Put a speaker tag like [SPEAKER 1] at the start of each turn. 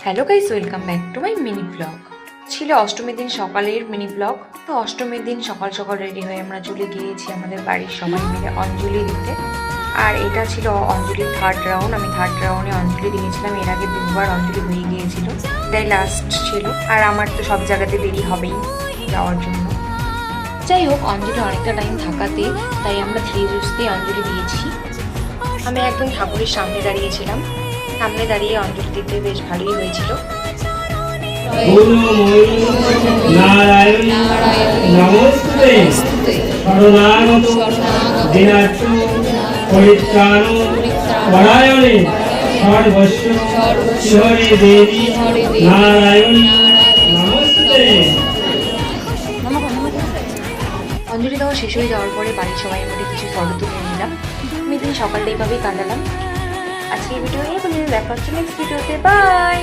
[SPEAKER 1] Hello guys, welcome back to my mini blog. ছিল অষ্টমীর দিন সকালের মিনি ব্লগ। তো অষ্টমীর দিন সকাল সকাল রেডি হয়ে আমরা চলে গিয়েছি আমাদের বাড়ির সবাই মিলে অঞ্জলি দিতে। আর এটা ছিল অঞ্জলির থার্ড রাউন্ড। আমি থার্ড রাউন্ডে অঞ্জলি দিয়েছিলাম, এর আগে দুবার অঞ্জলি হয়ে গিয়েছিল, এটাই লাস্ট ছিল। আর আমার তো সব জায়গাতে দেরি হবেই যাওয়ার জন্য। যাই হোক, অঞ্জলি অনেকটা টাইম থাকাতে তাই আমরা ধীরে সুস্থে অঞ্জলি দিয়েছি। আমি একদম ঠাকুরের সামনে দাঁড়িয়েছিলাম, সামনে দাঁড়িয়ে অঞ্জলি দিতে বেশ ভালোই হয়েছিল। অঞ্জলি দেওয়া শেষ হয়ে যাওয়ার পরে বাড়ির সবাই মিলে কিছু ফটো তুলে নিলাম। আমি দিন সকালটা এইভাবেই কাটালাম। আজকে এই ভিডিও এই পর্যন্ত, দেখা হচ্ছে নেক্সট ভিডিওতে। বাই।